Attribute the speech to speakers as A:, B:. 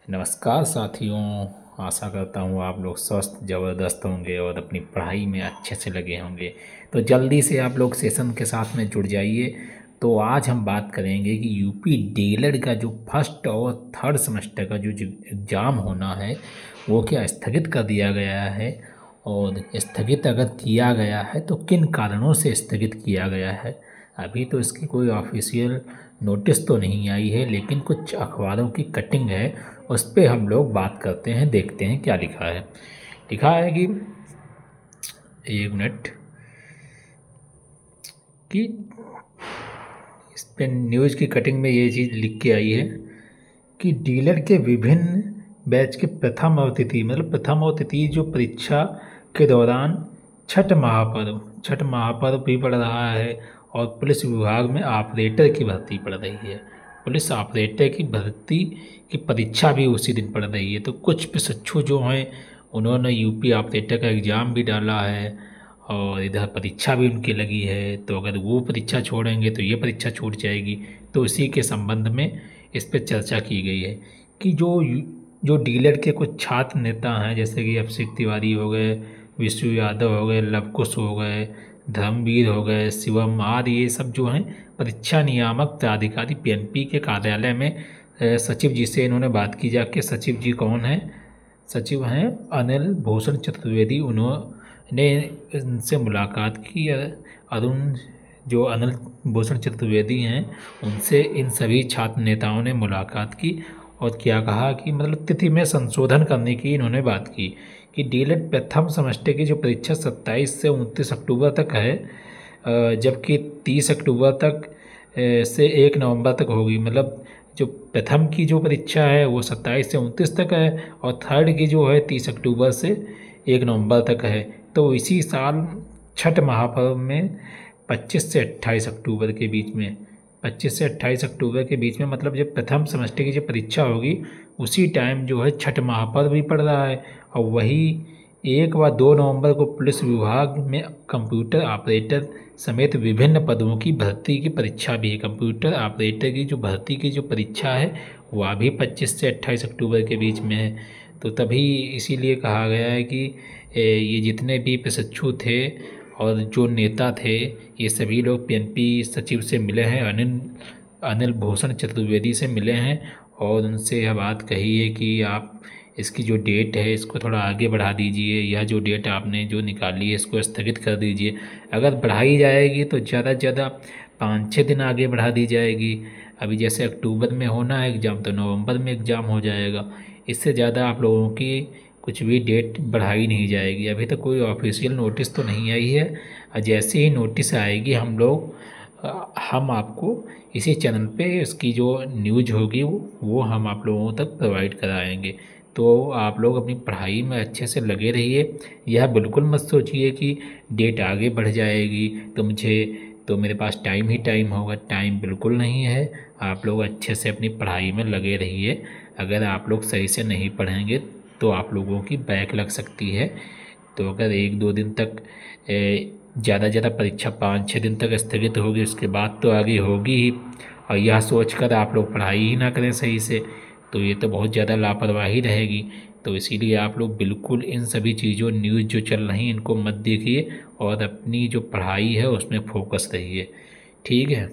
A: नमस्कार साथियों। आशा करता हूँ आप लोग स्वस्थ ज़बरदस्त होंगे और अपनी पढ़ाई में अच्छे से लगे होंगे। तो जल्दी से आप लोग सेशन के साथ में जुड़ जाइए। तो आज हम बात करेंगे कि यूपी डीएलएड का जो फर्स्ट और थर्ड सेमेस्टर का जो एग्ज़ाम होना है वो क्या स्थगित कर दिया गया है, और स्थगित अगर किया गया है तो किन कारणों से स्थगित किया गया है। अभी तो इसकी कोई ऑफिशियल नोटिस तो नहीं आई है, लेकिन कुछ अखबारों की कटिंग है, उस पर हम लोग बात करते हैं, देखते हैं क्या लिखा है। लिखा है कि एक मिनट कि इस पे न्यूज़ की कटिंग में ये चीज़ लिख के आई है कि डीलर के विभिन्न बैच के प्रथम और तृतीय, मतलब प्रथम और तृतीय जो परीक्षा के दौरान छठ महापर्व भी पड़ रहा है, और पुलिस विभाग में ऑपरेटर की भर्ती पड़ रही है। पुलिस ऑपरेटर की भर्ती की परीक्षा भी उसी दिन पड़ रही है। तो कुछ प्रशिक्षु जो हैं उन्होंने यूपी ऑपरेटर का एग्ज़ाम भी डाला है और इधर परीक्षा भी उनकी लगी है। तो अगर वो परीक्षा छोड़ेंगे तो ये परीक्षा छूट जाएगी। तो इसी के संबंध में इस पर चर्चा की गई है कि जो डीलर के कुछ छात्र नेता हैं, जैसे कि अभिषेक तिवारी हो गए, विष्णु यादव हो गए, लवकुश हो गए, धर्मवीर हो गए, शिवम आदि, ये सब जो हैं परीक्षा नियामक प्राधिकारी पीएनपी के कार्यालय में सचिव जी से इन्होंने बात की। जाके सचिव जी कौन हैं? सचिव हैं अनिल भूषण चतुर्वेदी। उन्होंने इनसे मुलाकात की। जो अनिल भूषण चतुर्वेदी हैं उनसे इन सभी छात्र नेताओं ने मुलाकात की और क्या कहा कि मतलब तिथि में संशोधन करने की इन्होंने बात की कि डीएलएड प्रथम सेमेस्टर की जो परीक्षा 27 से 29 अक्टूबर तक है, जबकि 30 अक्टूबर तक से 1 नवंबर तक होगी। मतलब जो प्रथम की जो परीक्षा है वो 27 से 29 तक है, और थर्ड की जो है 30 अक्टूबर से 1 नवंबर तक है। तो इसी साल छठ महापर्व में 25 से 28 अक्टूबर के बीच में 25 से 28 अक्टूबर के बीच में, मतलब जब प्रथम सेमेस्टर की जो परीक्षा होगी उसी टाइम जो है छठ महापर्व भी पड़ रहा है। और वही 1 व 2 नवंबर को पुलिस विभाग में कंप्यूटर ऑपरेटर समेत विभिन्न पदों की भर्ती की परीक्षा भी है। कंप्यूटर ऑपरेटर की जो भर्ती की जो परीक्षा है वह भी 25 से 28 अक्टूबर के बीच में है। तो तभी इसीलिए कहा गया है कि ये जितने भी प्रशिक्षु थे और जो नेता थे ये सभी लोग पीएनपी सचिव से मिले हैं, अनिल भूषण चतुर्वेदी से मिले हैं, और उनसे यह बात कही है कि आप इसकी जो डेट है इसको थोड़ा आगे बढ़ा दीजिए, यह जो डेट आपने जो निकाली है इसको स्थगित कर दीजिए। अगर बढ़ाई जाएगी तो ज़्यादा से ज़्यादा 5-6 दिन आगे बढ़ा दी जाएगी। अभी जैसे अक्टूबर में होना है एग्ज़ाम, तो नवंबर में एग्ज़ाम हो जाएगा। इससे ज़्यादा आप लोगों की कुछ भी डेट बढ़ाई नहीं जाएगी। अभी तक कोई ऑफिशियल नोटिस तो नहीं आई है, और जैसे ही नोटिस आएगी हम आपको इसी चैनल पे इसकी जो न्यूज़ होगी वो हम आप लोगों तक प्रोवाइड कराएंगे। तो आप लोग अपनी पढ़ाई में अच्छे से लगे रहिए। यह बिल्कुल मत सोचिए कि डेट आगे बढ़ जाएगी तो मेरे पास टाइम ही टाइम होगा। टाइम बिल्कुल नहीं है। आप लोग अच्छे से अपनी पढ़ाई में लगे रहिए। अगर आप लोग सही से नहीं पढ़ेंगे तो आप लोगों की बैक लग सकती है। तो अगर 1-2 दिन तक ज़्यादा ज़्यादा परीक्षा 5-6 दिन तक स्थगित होगी, उसके बाद तो आगे होगी ही, और यह सोचकर आप लोग पढ़ाई ही ना करें सही से, तो ये तो बहुत ज़्यादा लापरवाही रहेगी। तो इसीलिए आप लोग बिल्कुल इन सभी चीज़ों न्यूज़ जो चल रही हैं इनको मत देखिए और अपनी जो पढ़ाई है उसमें फोकस रहिए। ठीक है।